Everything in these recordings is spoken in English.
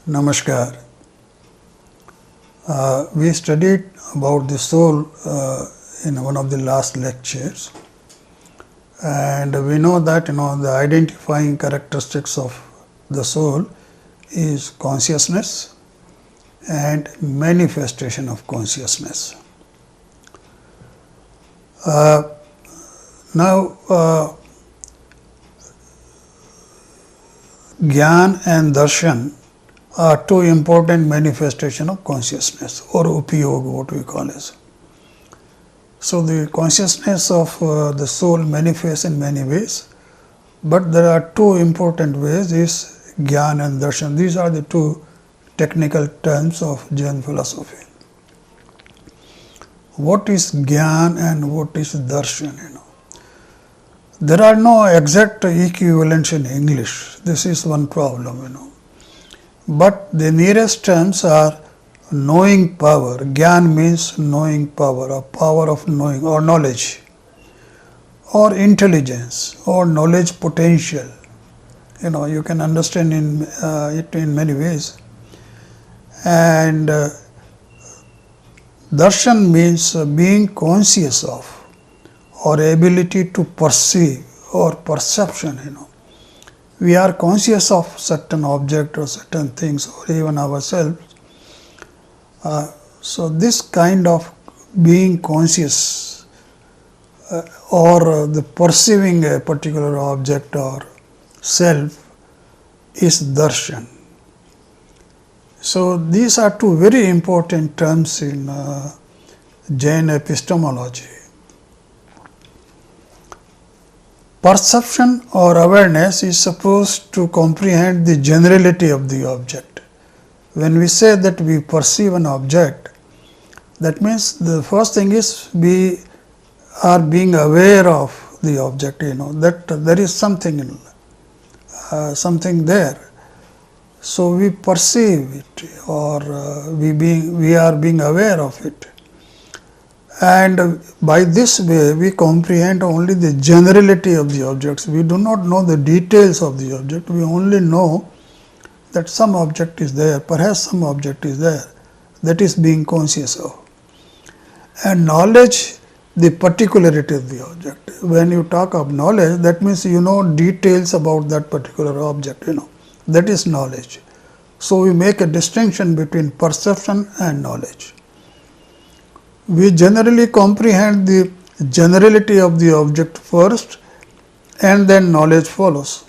Namaskar. We studied about the soul in one of the last lectures, and we know that the identifying characteristics of the soul is consciousness and manifestation of consciousness. Now, Gyan and Darshan are two important manifestations of consciousness, or upayog, what we call as. So, the consciousness of the soul manifests in many ways, but there are two important ways, is Gyan and Darshan. These are the two technical terms of Jain philosophy. What is Gyan and what is Darshan? There are no exact equivalents in English. This is one problem, But the nearest terms are knowing power. Gyan means knowing power, or power of knowing, or knowledge, or intelligence, or knowledge potential. You can understand it in many ways. And Darshan means being conscious of, or ability to perceive, or perception. We are conscious of certain object or certain things, or even ourselves. So this kind of being conscious or the perceiving a particular object or self is Darshan. So these are two very important terms in Jain epistemology. Perception or awareness is supposed to comprehend the generality of the object. When we say that we perceive an object, that means the first thing is we are being aware of the object, that there is something there. So we perceive it, or we are being aware of it. And by this way, we comprehend only the generality of the objects. We do not know the details of the object. We only know that some object is there, perhaps some object is there, that is being conscious of. And knowledge, the particularity of the object. When you talk of knowledge, that means you know details about that particular object, that is knowledge. So we make a distinction between perception and knowledge. We generally comprehend the generality of the object first, and then knowledge follows.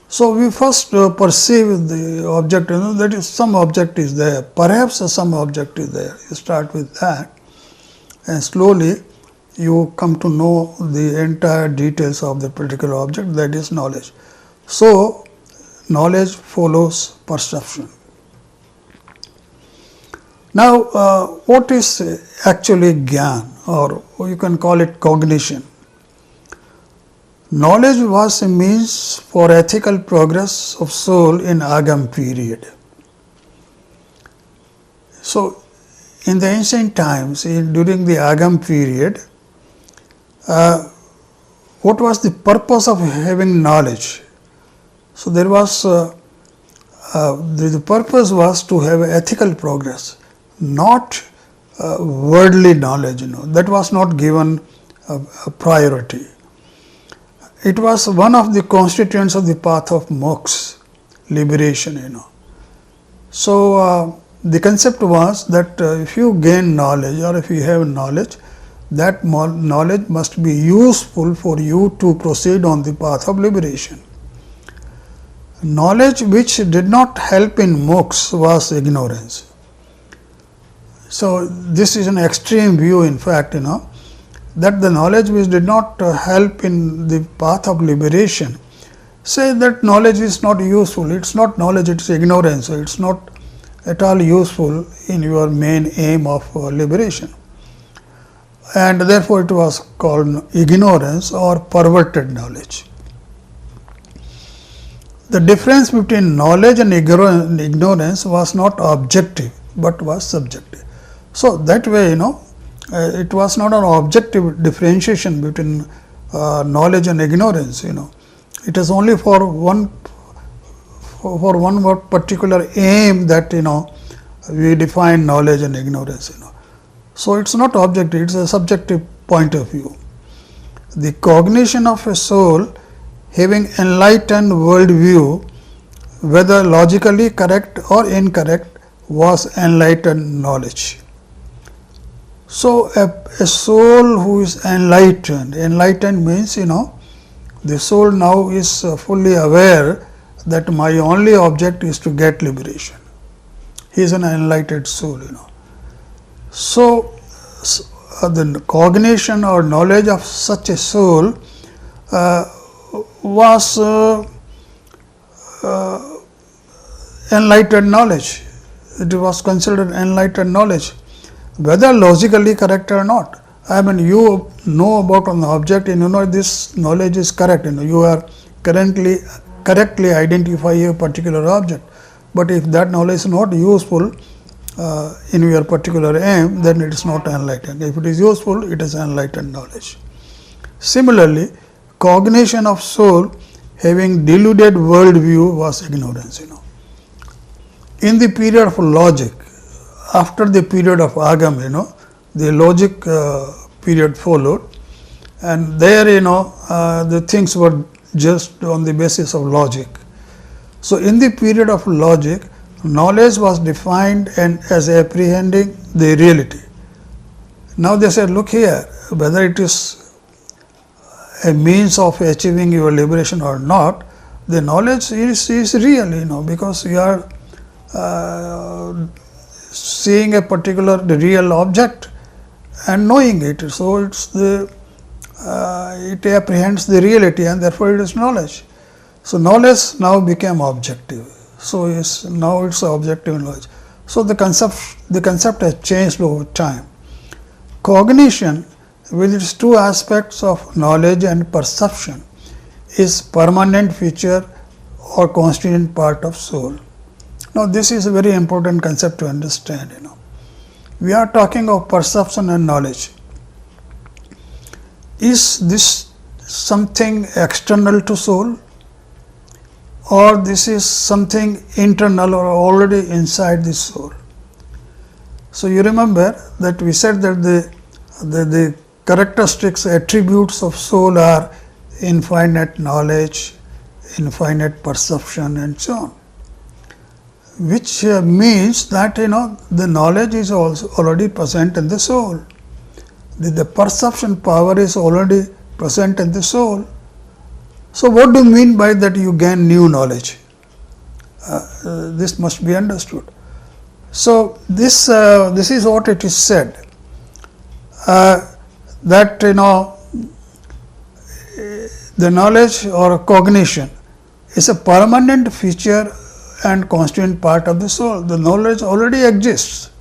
So we first perceive the object, that is some object is there, perhaps some object is there. You start with that, and slowly you come to know the entire details of the particular object, that is knowledge. So knowledge follows perception. Now, what is actually Gyan, or you can call it cognition? Knowledge was a means for ethical progress of soul in Agam period. So, in the ancient times, during the Agam period, what was the purpose of having knowledge? So, there was the purpose was to have ethical progress, not worldly knowledge. That was not given a priority. It was one of the constituents of the path of moksha, liberation. So the concept was that if you gain knowledge, or if you have knowledge, that knowledge must be useful for you to proceed on the path of liberation. Knowledge which did not help in moksha was ignorance. So this is an extreme view, in fact, that the knowledge which did not help in the path of liberation, say that knowledge is not useful. It's not knowledge, it's ignorance. So it's not at all useful in your main aim of liberation. And therefore it was called ignorance or perverted knowledge. The difference between knowledge and ignorance was not objective, but was subjective. So that way, it was not an objective differentiation between knowledge and ignorance. It is only for for one more particular aim that we define knowledge and ignorance. So it's not objective; it's a subjective point of view. The cognition of a soul having enlightened world view, whether logically correct or incorrect, was enlightened knowledge. So a soul who is enlightened means the soul now is fully aware that my only object is to get liberation. He is an enlightened soul. So the cognition or knowledge of such a soul was enlightened knowledge. It was considered enlightened knowledge, whether logically correct or not. I mean, you know about an object and this knowledge is correct. You are correctly identify a particular object. But if that knowledge is not useful in your particular aim, then it is not enlightened. If it is useful, it is enlightened knowledge. Similarly, cognition of soul having deluded world view was ignorance. In the period of logic, after the period of Agam, the logic period followed, and there the things were just on the basis of logic. So in the period of logic, knowledge was defined and as apprehending the reality. Now they said, look here, whether it is a means of achieving your liberation or not, the knowledge is real, because you are seeing a particular real object and knowing it. So it's it apprehends the reality and therefore it is knowledge. So knowledge now became objective. So now it's objective knowledge. So the concept has changed over time. Cognition, with its two aspects of knowledge and perception, is permanent feature or constituent part of soul. Now this is a very important concept to understand. We are talking of perception and knowledge. Is this something external to soul, or this is something internal or already inside the soul? So you remember that we said that the characteristics, attributes of soul are infinite knowledge, infinite perception, and so on, which means that the knowledge is also already present in the soul. The perception power is already present in the soul. So what do you mean by that you gain new knowledge? This must be understood. So this is what it is said, that the knowledge or cognition is a permanent feature and constituent part of the soul. The knowledge already exists.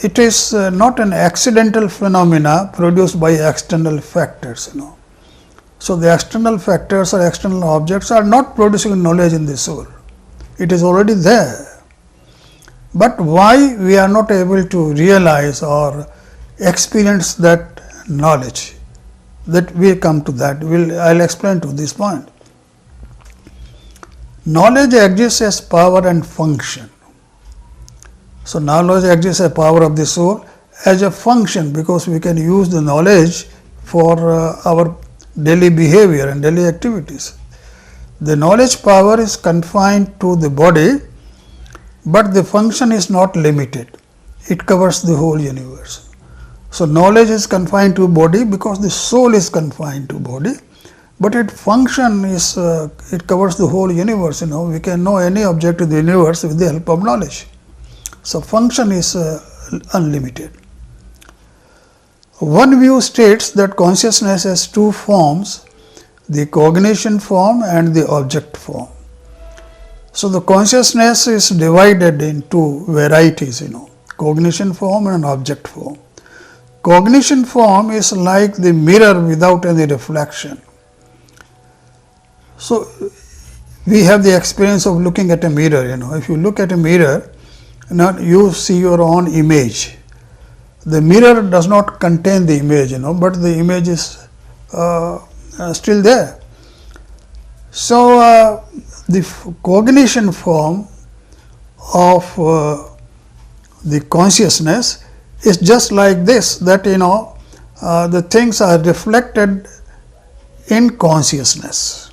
It is not an accidental phenomena produced by external factors. So the external factors or external objects are not producing knowledge in the soul. It is already there. But why we are not able to realize or experience that knowledge? That we come to that. I'll explain to this point. Knowledge exists as power and function. So knowledge exists as power of the soul as a function, because we can use the knowledge for our daily behavior and daily activities. The knowledge power is confined to the body, but the function is not limited. It covers the whole universe. So knowledge is confined to body because the soul is confined to body, but its function is it covers the whole universe. We can know any object in the universe with the help of knowledge. So function is unlimited. One view states that consciousness has two forms, the cognition form and the object form. So the consciousness is divided into varieties, cognition form and object form. Cognition form is like the mirror without any reflection. So we have the experience of looking at a mirror. If you look at a mirror, you see your own image. The mirror does not contain the image, but the image is still there. So the cognition form of the consciousness is just like this, that the things are reflected in consciousness,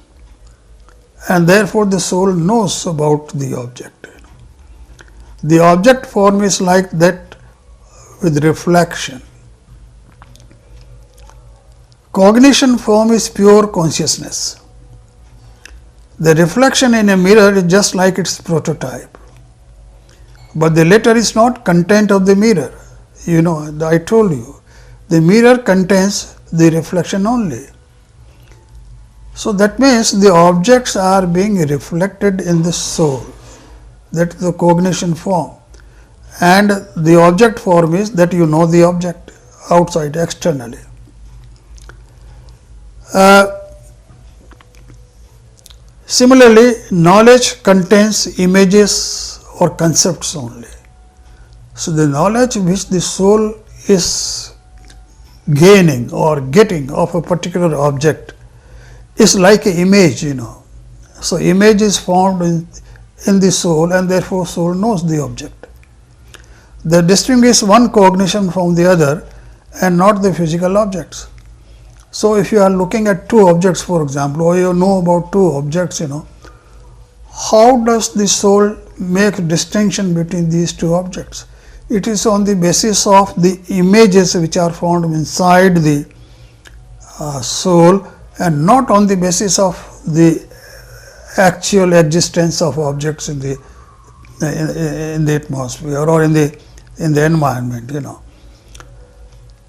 and therefore the soul knows about the object. The object form is like that with reflection. Cognition form is pure consciousness. The reflection in a mirror is just like its prototype, but the latter is not content of the mirror. I told you, the mirror contains the reflection only. So, that means the objects are being reflected in the soul, that is the cognition form, and the object form is that you know the object outside, externally. Similarly, knowledge contains images or concepts only. So, the knowledge which the soul is gaining or getting of a particular object is like an image, So, image is formed in the soul, and therefore, soul knows the object. They distinguish one cognition from the other and not the physical objects. So, if you are looking at two objects, for example, or you know about two objects, how does the soul make distinction between these two objects? It is on the basis of the images which are found inside the soul, and not on the basis of the actual existence of objects in the atmosphere or in the environment.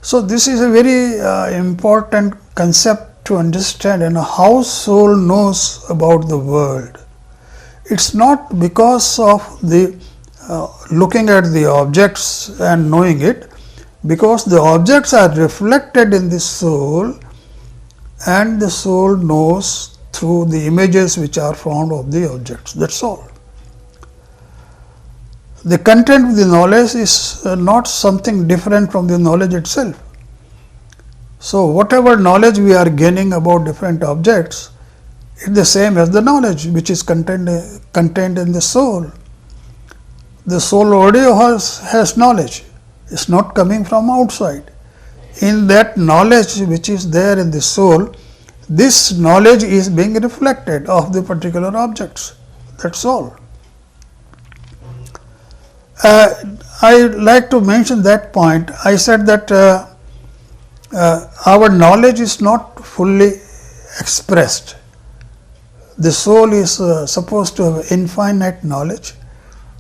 So, this is a very important concept to understand, how soul knows about the world. It is not because of the looking at the objects and knowing it, because the objects are reflected in the soul, and the soul knows through the images which are found of the objects. That is all. The content of the knowledge is not something different from the knowledge itself. So, whatever knowledge we are gaining about different objects is the same as the knowledge which is contained in the soul. The soul already has knowledge, it is not coming from outside. In that knowledge which is there in the soul, this knowledge is being reflected of the particular objects. That is all. I like to mention that point. I said that our knowledge is not fully expressed. The soul is supposed to have infinite knowledge,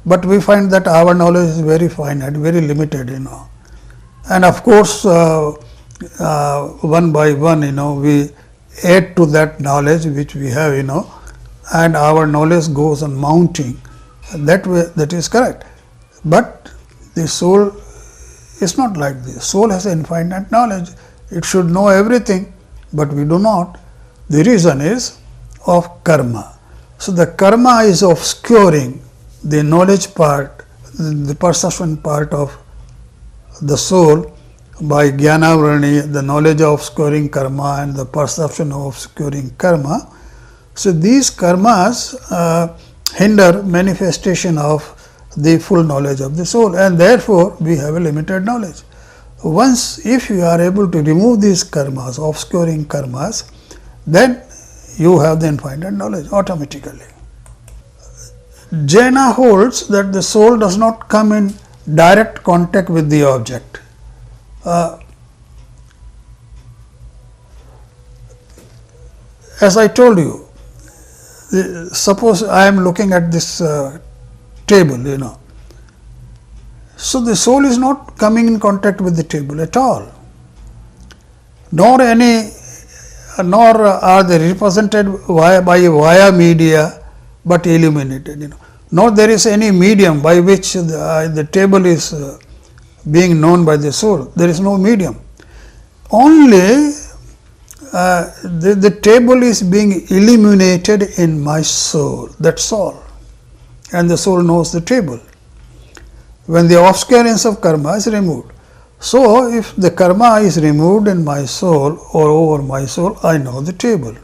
but we find that our knowledge is very finite, very limited, And of course, one by one, we add to that knowledge which we have, and our knowledge goes on mounting. That way, that is correct. But the soul is not like this. Soul has infinite knowledge. It should know everything, but we do not. The reason is of karma. So, the karma is obscuring the knowledge part, the perception part of the soul by Jnanavarani, the knowledge of obscuring karma and the perception of obscuring karma. So, these karmas hinder manifestation of the full knowledge of the soul, and therefore, we have a limited knowledge. Once if you are able to remove these karmas, obscuring karmas, then you have the infinite knowledge automatically. Jaina holds that the soul does not come in direct contact with the object. As I told you, suppose I am looking at this table, So, the soul is not coming in contact with the table at all, nor are they represented via media, but illuminated, Nor there is any medium by which the table is being known by the soul. There is no medium. Only the table is being illuminated in my soul. That's all. And the soul knows the table when the obscurance of karma is removed. So, if the karma is removed in my soul or over my soul, I know the table.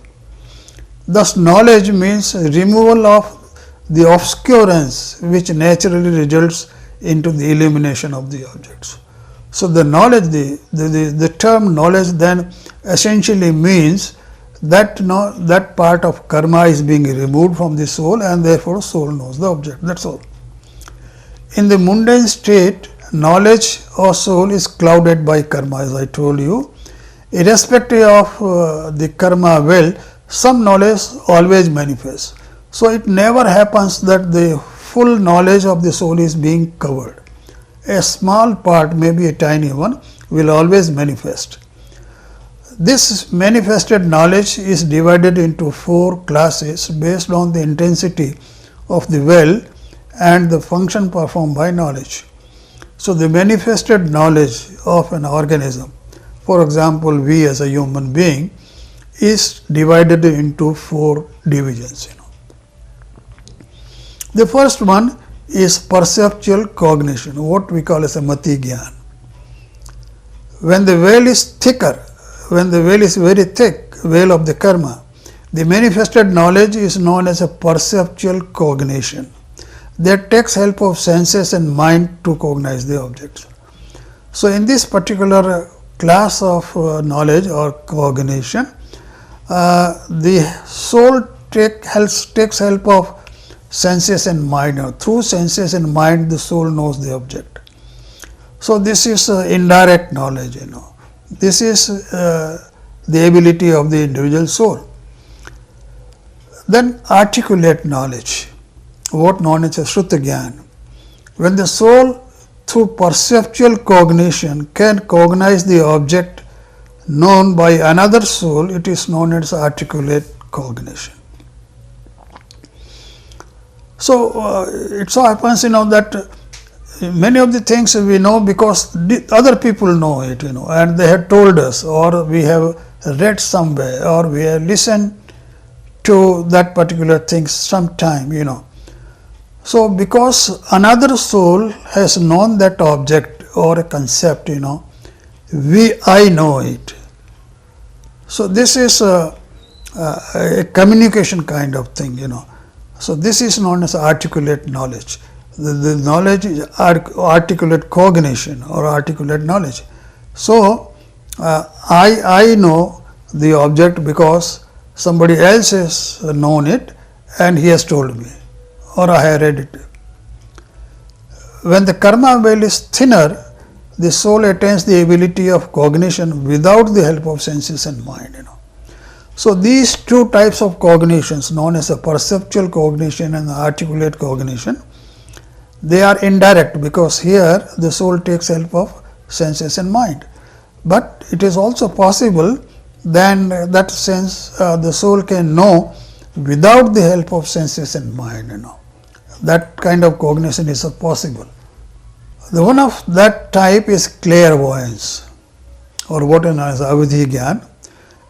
Thus, knowledge means removal of the obscurance which naturally results into the elimination of the objects. So, the knowledge, the term knowledge then essentially means that that part of karma is being removed from the soul, and therefore, soul knows the object, that is all. In the mundane state, knowledge or soul is clouded by karma, as I told you. Irrespective of the karma well, some knowledge always manifests. So, it never happens that the full knowledge of the soul is being covered. A small part, maybe a tiny one, will always manifest. This manifested knowledge is divided into 4 classes based on the intensity of the well and the function performed by knowledge. So, the manifested knowledge of an organism, for example, we as a human being, is divided into 4 divisions. The first one is perceptual cognition, what we call as a mati gyan. When the veil is thicker, when the veil is very thick, veil of the karma, the manifested knowledge is known as a perceptual cognition. That takes help of senses and mind to cognize the objects. So, in this particular class of knowledge or cognition, the soul takes help of senses and mind. Through senses and mind, the soul knows the object. So, this is indirect knowledge. This is the ability of the individual soul. Then articulate knowledge, what known as Shruta Gyan. When the soul through perceptual cognition can cognize the object known by another soul, it is known as articulate cognition. So, it so happens that many of the things we know because the other people know it, and they have told us, or we have read somewhere, or we have listened to that particular thing sometime, So, because another soul has known that object or a concept, I know it. So, this is a communication kind of thing, So, this is known as articulate knowledge. The knowledge is articulate cognition or articulate knowledge. So, I know the object because somebody else has known it and he has told me, or I have read it. When the karma veil is thinner, the soul attains the ability of cognition without the help of senses and mind. So, these 2 types of cognitions, known as a perceptual cognition and the articulate cognition, they are indirect, because here the soul takes help of senses and mind. But it is also possible then that sense the soul can know without the help of senses and mind. That kind of cognition is possible. The one of that type is clairvoyance, or what is known as Avidhi Gyan.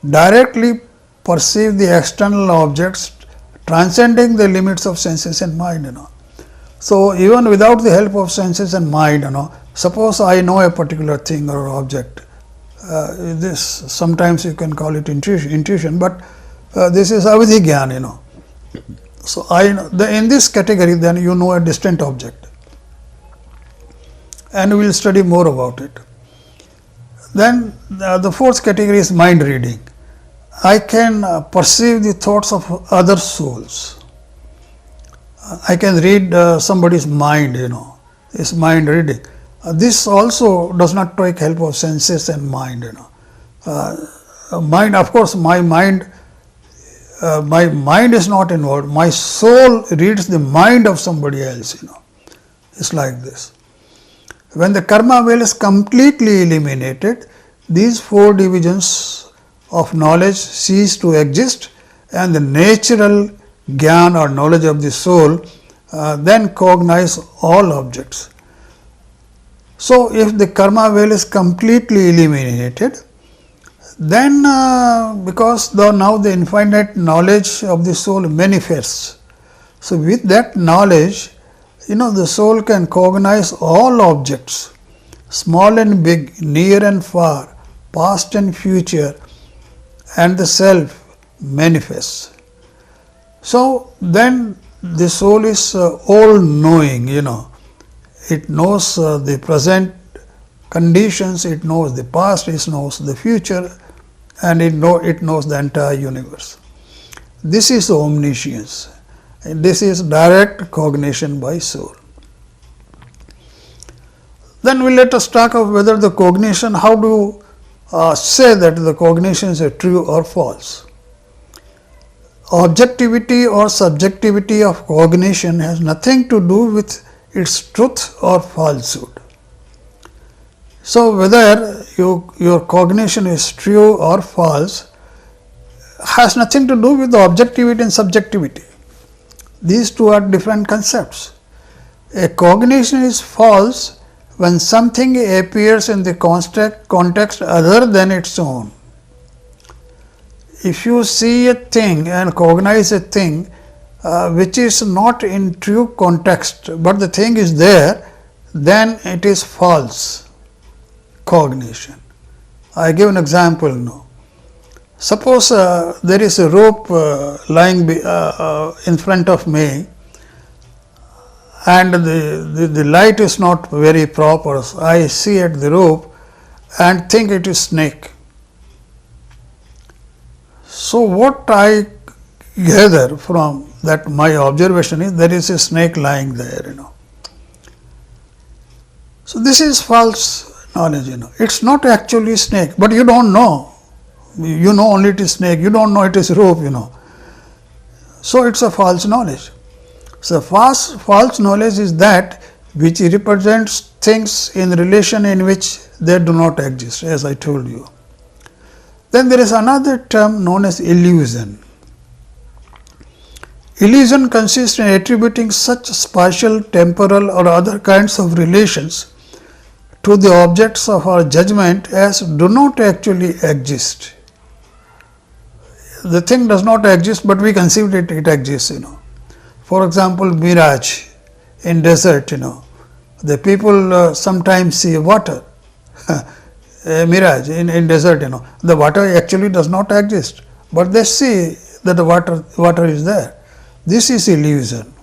Directly perceive the external objects transcending the limits of senses and mind. So, even without the help of senses and mind, suppose I know a particular thing or object, this sometimes you can call it intuition, but this is Avidhi Gyan, So, in this category then you know a distant object, and we will study more about it. Then the 4th category is mind reading. I can perceive the thoughts of other souls. I can read somebody's mind, is mind reading. This also does not take help of senses and mind, mind, of course, my mind is not involved. My soul reads the mind of somebody else, It's like this. When the karma veil is completely eliminated, these 4 divisions of knowledge cease to exist, and the natural Gyan or knowledge of the soul then cognize all objects. So, if the karma veil is completely eliminated, then because now the infinite knowledge of the soul manifests. So, with that knowledge, the soul can cognize all objects, small and big, near and far, past and future, and the self manifests. So then the soul is all knowing, you know. It knows the present conditions, it knows the past, it knows the future, and it knows the entire universe. This is omniscience. And this is direct cognition by soul. Then we let us talk of whether the cognition, how do say that the cognition is true or false. Objectivity or subjectivity of cognition has nothing to do with its truth or falsehood. So, whether your cognition is true or false has nothing to do with the objectivity and subjectivity. These two are different concepts. A cognition is false when something appears in the context other than its own. If you see a thing and cognize a thing which is not in true context, but the thing is there, then it is false cognition. I give an example now. Suppose there is a rope lying in front of me, and the light is not very proper. So I see at the rope and think it is snake. So what I gather from that my observation is there is a snake lying there, you know. So this is false knowledge, you know. It's not actually snake, but you don't know. You know only it is snake, you don't know it is rope, you know. So it's a false knowledge. So false knowledge is that which represents things in relation in which they do not exist, as I told you. Then there is another term known as illusion. Illusion consists in attributing such spatial, temporal or other kinds of relations to the objects of our judgment as do not actually exist. The thing does not exist, but we conceive it exists, you know. For example, mirage in desert, you know. The people sometimes see water, a mirage in desert, you know. The water actually does not exist, but they see that the water is there. This is illusion,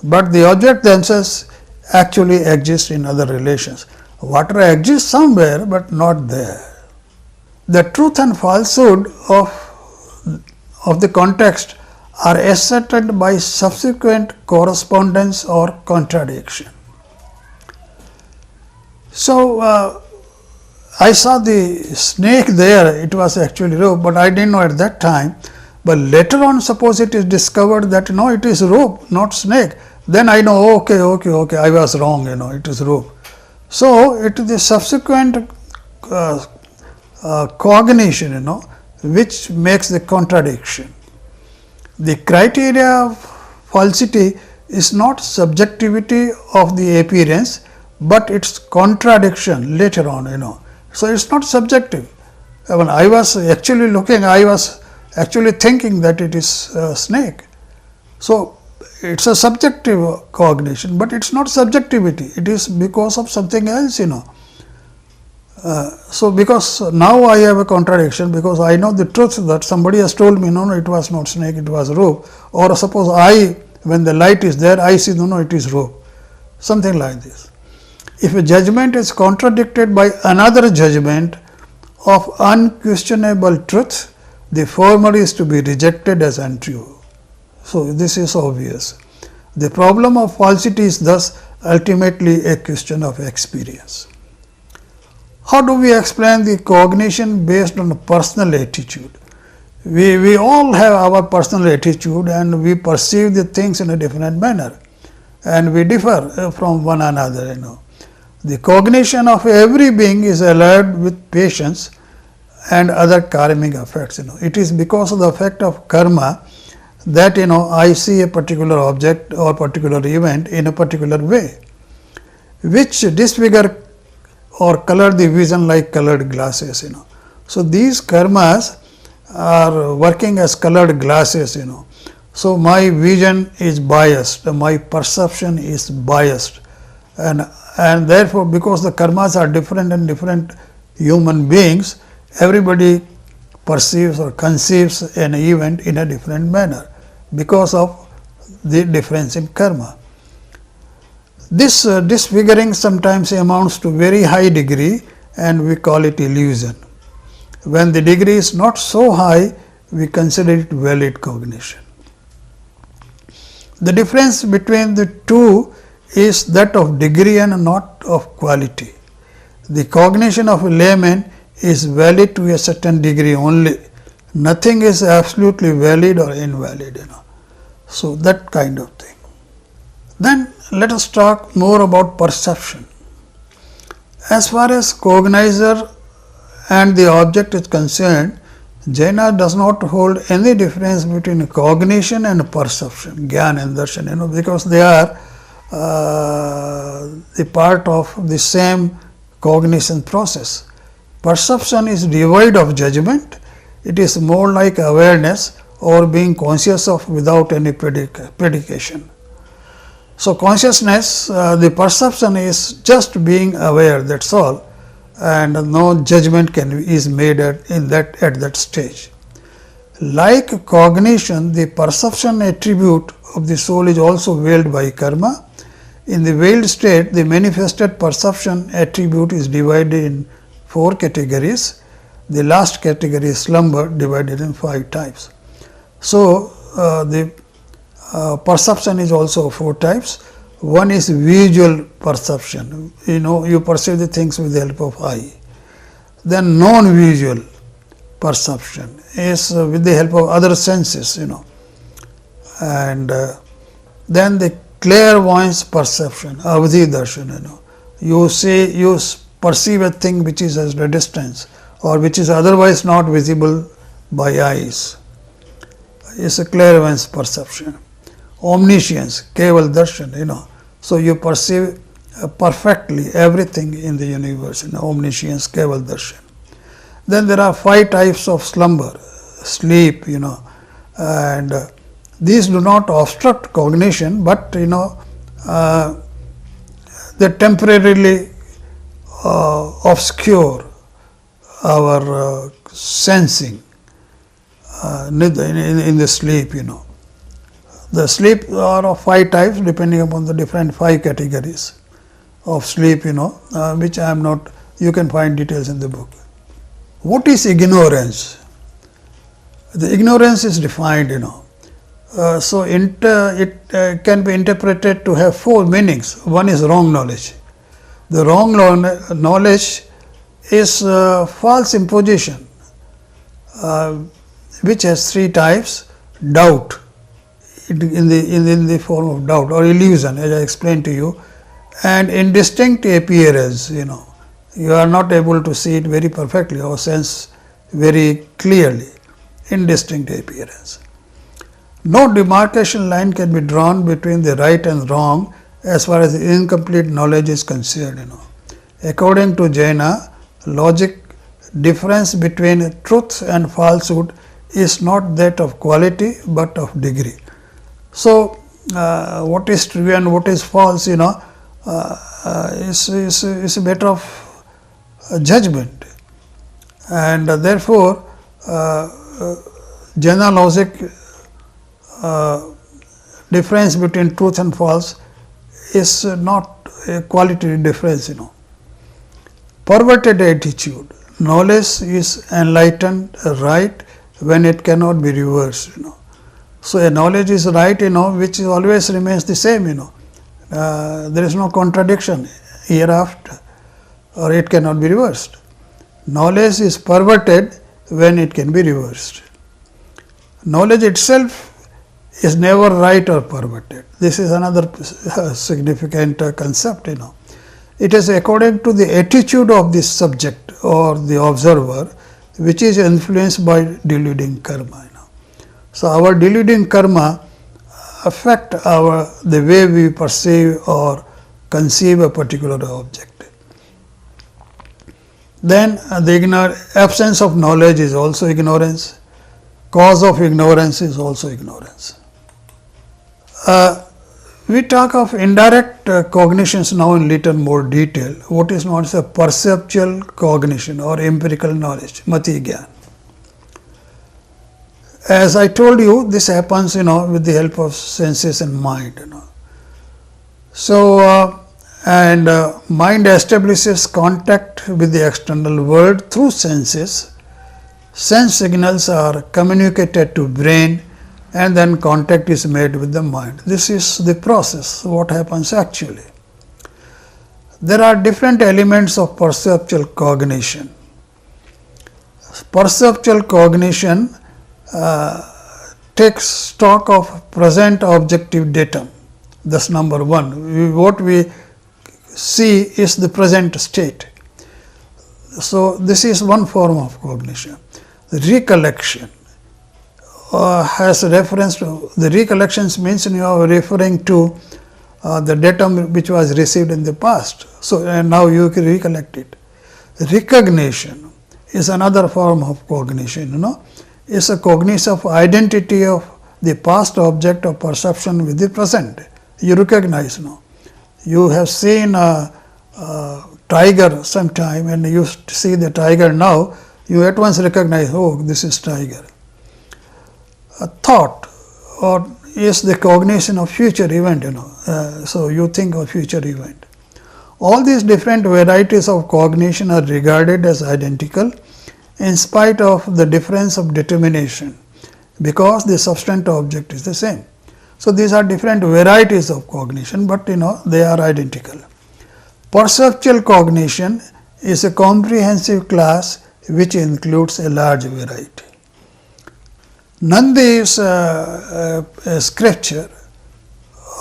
but the object themselves actually exist in other relations. Water exists somewhere, but not there. The truth and falsehood of the context are ascertained by subsequent correspondence or contradiction. So, I saw the snake there, it was actually rope, but I didn't know at that time. But later on, suppose it is discovered that no, it is rope, not snake, then I know, okay, I was wrong, you know, it is rope. So, it is the subsequent cognition, you know, which makes the contradiction. The criteria of falsity is not subjectivity of the appearance, but its contradiction later on, you know. So, it is not subjective. When I was actually looking, I was actually thinking that it is snake. So, it is a subjective cognition, but it is not subjectivity, it is because of something else, you know. So, because now I have a contradiction, because I know the truth that somebody has told me, no, it was not snake, it was rope, or suppose when the light is there, I see, no, it is rope, something like this. If a judgment is contradicted by another judgment of unquestionable truth, the former is to be rejected as untrue. So, this is obvious. The problem of falsity is thus ultimately a question of experience. How do we explain the cognition based on personal attitude? We all have our personal attitude and we perceive the things in a different manner and we differ from one another, you know. The cognition of every being is allied with patience and other karmic effects, you know. It is because of the effect of karma that, you know, I see a particular object or particular event in a particular way, which disfigure or color the vision like colored glasses, you know. So, these karmas are working as colored glasses, you know. So, my vision is biased, my perception is biased, and therefore, because the karmas are different and different human beings, everybody perceives or conceives an event in a different manner, because of the difference in karma. This disfiguring sometimes amounts to very high degree and we call it illusion. When the degree is not so high, we consider it valid cognition. The difference between the two is that of degree and not of quality. The cognition of a layman is valid to a certain degree only. Nothing is absolutely valid or invalid, So, that kind of thing. Then let us talk more about perception. As far as cognizer and the object is concerned, Jaina does not hold any difference between cognition and perception, Gyan and Darshan, because they are the part of the same cognition process. Perception is devoid of judgment, it is more like awareness or being conscious of without any predication. So, consciousness, the perception is just being aware, that is all, and no judgment is made at that stage. Like cognition, the perception attribute of the soul is also veiled by karma. In the veiled state, the manifested perception attribute is divided in 4 categories. The last category is slumber, divided in 5 types. So, the perception is also 4 types. One is visual perception, you perceive the things with the help of eye. Then non-visual perception is with the help of other senses, and then the clairvoyance perception, avadhi darshan, you perceive a thing which is at a distance or which is otherwise not visible by eyes, is a clairvoyance perception. Omniscience, keval darshan, so you perceive perfectly everything in the universe, omniscience, keval darshan. Then there are 5 types of slumber, sleep, and these do not obstruct cognition, but they temporarily obscure our sensing in the sleep, The sleep are of 5 types depending upon the different 5 categories of sleep, which I am not, you can find details in the book. What is ignorance? The ignorance is defined, so it can be interpreted to have 4 meanings. One is wrong knowledge. The wrong knowledge is false imposition, which has 3 types: doubt, in the form of doubt or illusion, as I explained to you, and indistinct appearance, you are not able to see it very perfectly or sense very clearly, indistinct appearance. No demarcation line can be drawn between the right and wrong as far as the incomplete knowledge is concerned. According to Jaina logic, difference between truth and falsehood is not that of quality, but of degree. So, what is true and what is false, is a matter of judgment, and therefore, Jaina logic, difference between truth and false is not a quality difference. Perverted attitude, knowledge is enlightened right when it cannot be reversed. So, a knowledge is right, which always remains the same, there is no contradiction hereafter, or it cannot be reversed. Knowledge is perverted when it can be reversed. Knowledge itself is never right or perverted. This is another significant concept, It is according to the attitude of the subject or the observer, which is influenced by deluding karma. So, our deluding karma affect the way we perceive or conceive a particular object. Then the absence of knowledge is also ignorance, cause of ignorance is also ignorance. We talk of indirect cognitions now in little more detail, what is known as a perceptual cognition or empirical knowledge, mati gyan. as I told you, this happens, with the help of senses and mind, So, mind establishes contact with the external world through senses. Sense signals are communicated to brain and then contact is made with the mind. This is the process, what happens actually. There are different elements of perceptual cognition. Perceptual cognition takes stock of present objective datum. That's number one. What we see is the present state. So, this is one form of cognition. Recollection has reference to the recollections means you are referring to the datum which was received in the past. So, and now you can recollect it. Recognition is another form of cognition, It's a cognition of identity of the past object of perception with the present. You recognize, You have seen a tiger sometime and you see the tiger now, you at once recognize, oh, this is tiger. A thought or is the cognition of future event, so you think of future event. All these different varieties of cognition are regarded as identical in spite of the difference of determination, because the substantive object is the same. So, these are different varieties of cognition, but they are identical. Perceptual cognition is a comprehensive class which includes a large variety. Nandi is a scripture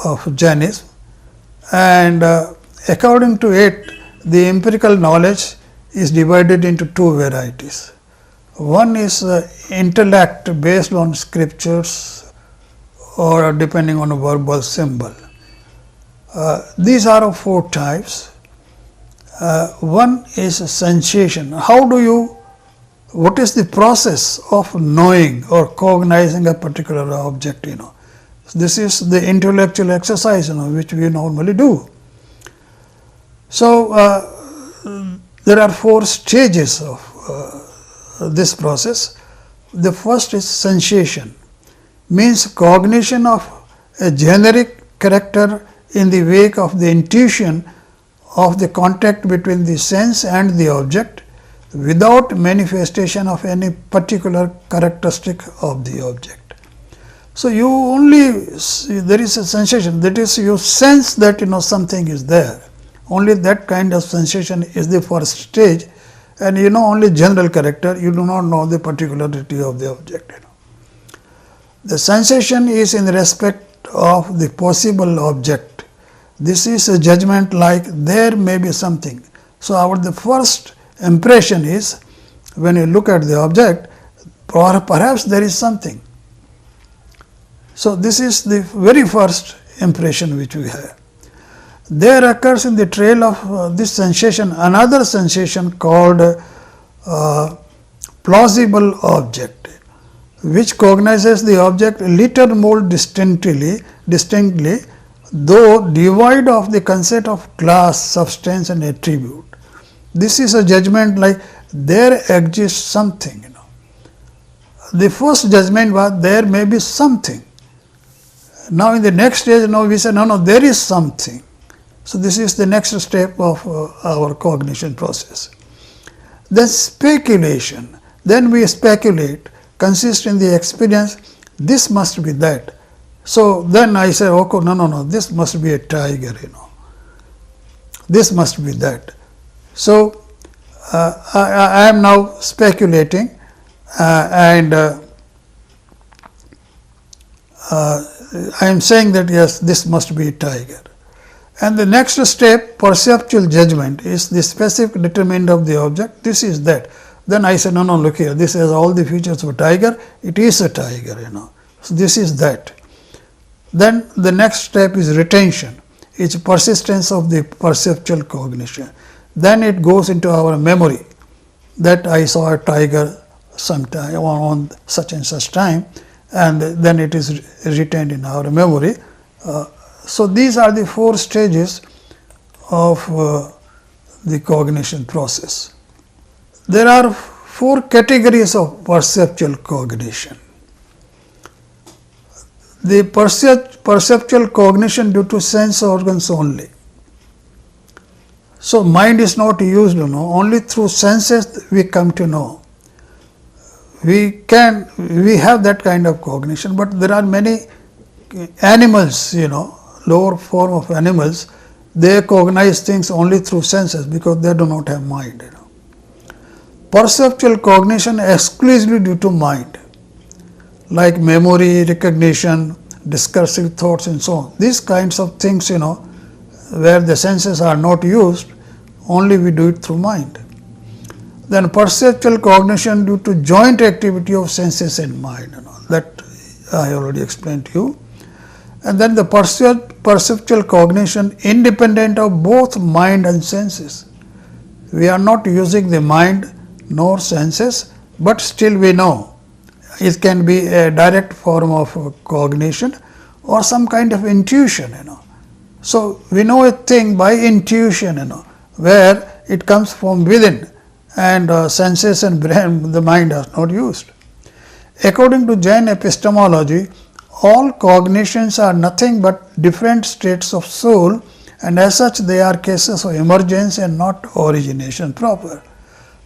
of Jainism, and according to it, the empirical knowledge is divided into two varieties. One is intellect based on scriptures or depending on a verbal symbol. These are of four types. One is sensation. What is the process of knowing or cognizing a particular object, This is the intellectual exercise, which we normally do. So, there are four stages of this process. The first is sensation, means cognition of a generic character in the wake of the intuition of the contact between the sense and the object without manifestation of any particular characteristic of the object. So, you only there is a sensation, that is you sense that something is there, only that kind of sensation is the first stage, and only general character, you do not know the particularity of the object. The sensation is in respect of the possible object. This is a judgment like there may be something. So, the first impression is when you look at the object, perhaps there is something. So, this is the very first impression which we have. There occurs in the trail of this sensation another sensation called plausible object, which cognizes the object a little more distinctly, though devoid of the concept of class, substance and attribute. This is a judgment like there exists something. The first judgment was there may be something. Now, in the next stage, we say no, there is something. So, this is the next step of our cognition process. Then speculation, then we speculate, consists in the experience, this must be that. So, then I say, okay, no, this must be a tiger, this must be that. So, I am now speculating and I am saying that yes, this must be a tiger. And the next step, perceptual judgment, is the specific determinant of the object, this is that. Then I say, no, look here, this has all the features of a tiger, it is a tiger, So, this is that. Then the next step is retention, it's persistence of the perceptual cognition. Then it goes into our memory that I saw a tiger sometime on such and such time, and then it is retained in our memory. So, these are the four stages of the cognition process. There are four categories of perceptual cognition. the perceptual cognition due to sense organs only. So mind is not used, only through senses we come to know. We have that kind of cognition, but there are many animals, lower form of animals, they cognize things only through senses because they do not have mind. Perceptual cognition exclusively due to mind, like memory, recognition, discursive thoughts and so on. These kinds of things, where the senses are not used, only we do it through mind. Then perceptual cognition due to joint activity of senses and mind, that I already explained to you. And then the perceptual cognition independent of both mind and senses. We are not using the mind nor senses, but still we know. It can be a direct form of cognition or some kind of intuition, So we know a thing by intuition, where it comes from within, and senses and brain, the mind are not used. According to Jain epistemology, all cognitions are nothing but different states of soul, and as such they are cases of emergence and not origination proper.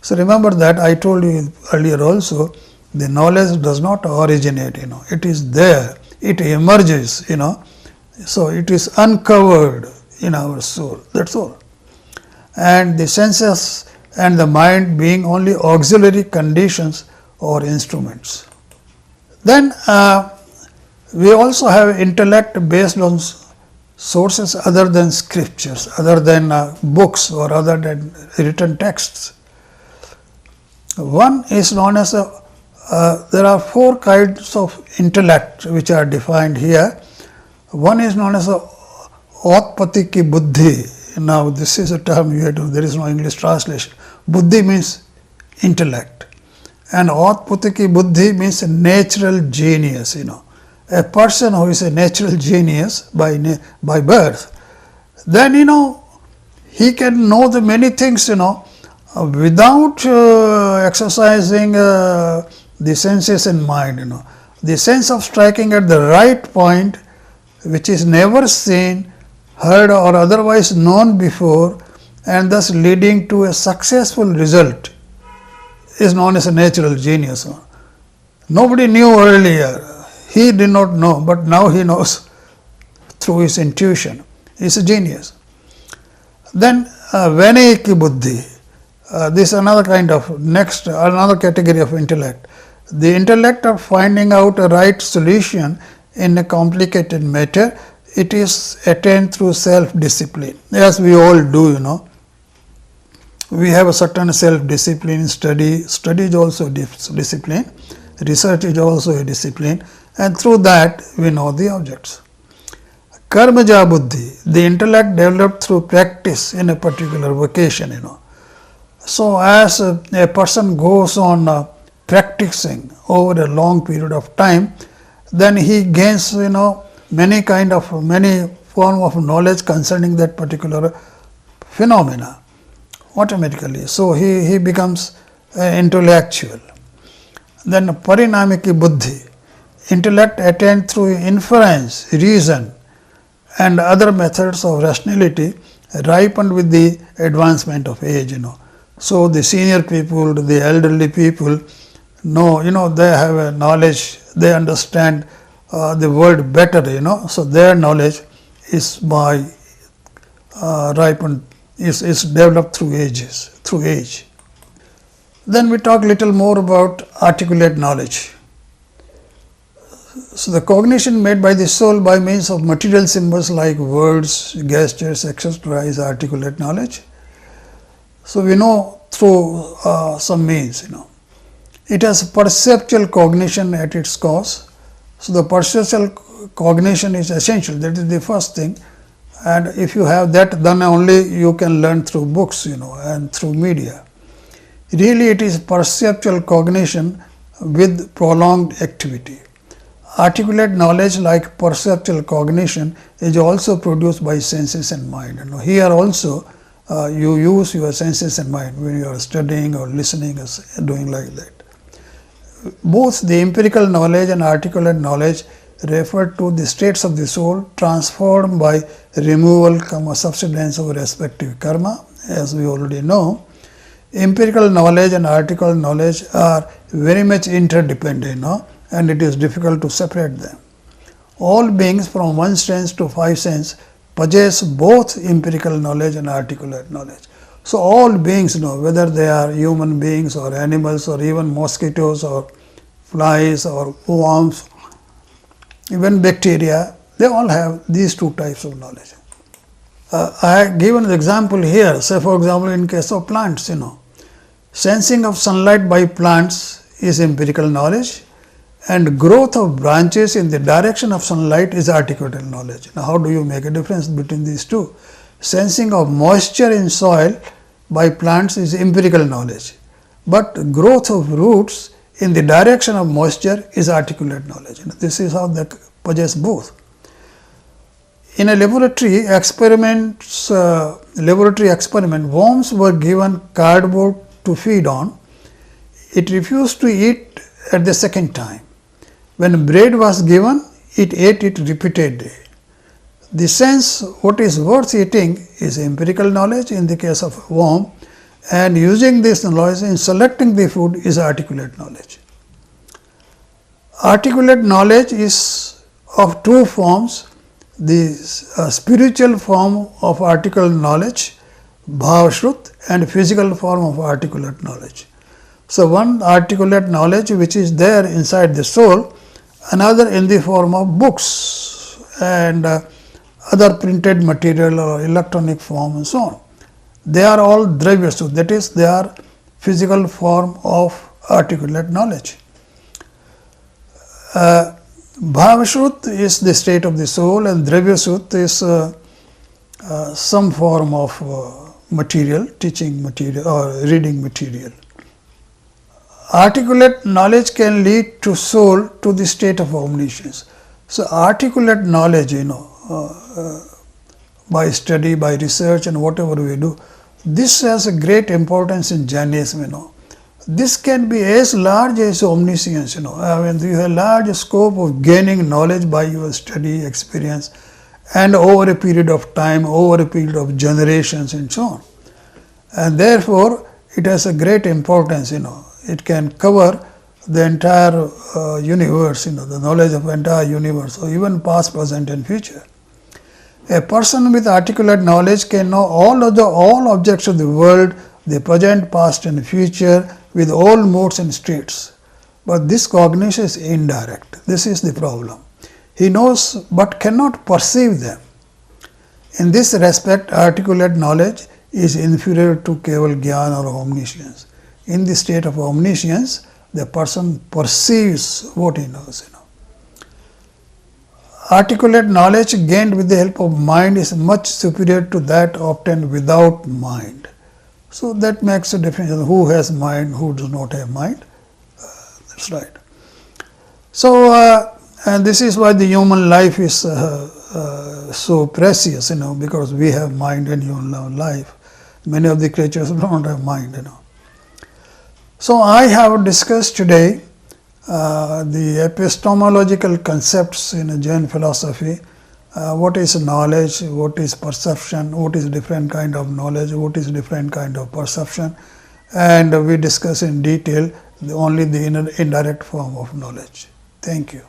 So remember that I told you earlier also, the knowledge does not originate, it is there, it emerges, so it is uncovered in our soul, that's all. And the senses and the mind being only auxiliary conditions or instruments. Then we also have intellect based on sources other than scriptures, other than books or other than written texts. One is known as there are four kinds of intellect which are defined here. One is known as Otpatiki Buddhi. Now this is a term you have to, there is no English translation. Buddhi means intellect, and Otpatiki Buddhi means natural genius. A person who is a natural genius by birth, then he can know the many things without exercising the senses and mind. The sense of striking at the right point, which is never seen, heard or otherwise known before, and thus leading to a successful result, is known as a natural genius. Nobody knew earlier, he did not know, but now he knows through his intuition. He is a genius. Then Vinayaki Buddhi, this is another kind of another category of intellect. The intellect of finding out a right solution in a complicated matter, it is attained through self-discipline, as we all do, We have a certain self-discipline in study. Study is also discipline. Research is also a discipline, and through that we know the objects. Karmaja Buddhi, the intellect developed through practice in a particular vocation, So as a person goes on practicing over a long period of time, then he gains, many form of knowledge concerning that particular phenomena automatically. So he becomes intellectual. Then Parinamiki Buddhi, intellect attained through inference, reason and other methods of rationality, ripened with the advancement of age. So the senior people, the elderly people know, they have a knowledge, they understand the world better, so their knowledge is ripened, is developed through age. Then we talk little more about articulate knowledge. So the cognition made by the soul by means of material symbols like words, gestures, etc. is articulate knowledge. So we know through some means, It has perceptual cognition at its cause. So the perceptual cognition is essential, that is the first thing, and if you have that, then only you can learn through books, and through media. Really it is perceptual cognition with prolonged activity. Articulate knowledge like perceptual cognition is also produced by senses and mind. Here also you use your senses and mind when you are studying or listening or doing like that. Both the empirical knowledge and articulate knowledge refer to the states of the soul transformed by removal, subsidence of respective karma, as we already know. Empirical knowledge and article knowledge are very much interdependent, and it is difficult to separate them. All beings from one sense to five sense possess both empirical knowledge and articulate knowledge. So, all beings know, whether they are human beings or animals or even mosquitoes or flies or worms, even bacteria, they all have these two types of knowledge. I have given an example here, say for example, in case of plants, sensing of sunlight by plants is empirical knowledge, and growth of branches in the direction of sunlight is articulated knowledge. Now, how do you make a difference between these two? Sensing of moisture in soil by plants is empirical knowledge, but growth of roots in the direction of moisture is articulate knowledge. This is how they possess both. In a laboratory experiment, worms were given cardboard to feed on. It refused to eat at the second time. When bread was given, it ate it repeatedly. The sense what is worth eating is empirical knowledge in the case of a worm, and using this knowledge in selecting the food is articulate knowledge. Articulate knowledge is of two forms: the spiritual form of articulate knowledge, bhavashrut, and physical form of articulate knowledge. So, one articulate knowledge which is there inside the soul, another in the form of books and other printed material or electronic form and so on. They are all dravyasut, that is, they are physical form of articulate knowledge. Bhavashrut is the state of the soul, and dravyasut is some form of material, teaching material or reading material. Articulate knowledge can lead to soul to the state of omniscience. So, articulate knowledge, by study, by research and whatever we do, this has a great importance in Jainism. This can be as large as omniscience. You have large scope of gaining knowledge by your study, experience, and over a period of time, over a period of generations and so on. And therefore, it has a great importance. It can cover the entire universe, the knowledge of entire universe, or even past, present and future. A person with articulate knowledge can know all objects of the world, the present, past and future, with all modes and states. But this cognition is indirect. This is the problem. He knows but cannot perceive them. In this respect, articulate knowledge is inferior to Keval Gyan or omniscience. In the state of omniscience, the person perceives what he knows. Articulate knowledge gained with the help of mind is much superior to that obtained without mind. So, that makes a difference who has mind, who does not have mind. That's right. So, and this is why the human life is so precious, because we have mind in human life. Many of the creatures do not have mind, So, I have discussed today the epistemological concepts in Jain philosophy. What is knowledge, what is perception, what is different kind of knowledge, what is different kind of perception, and we discuss in detail only the indirect form of knowledge. Thank you.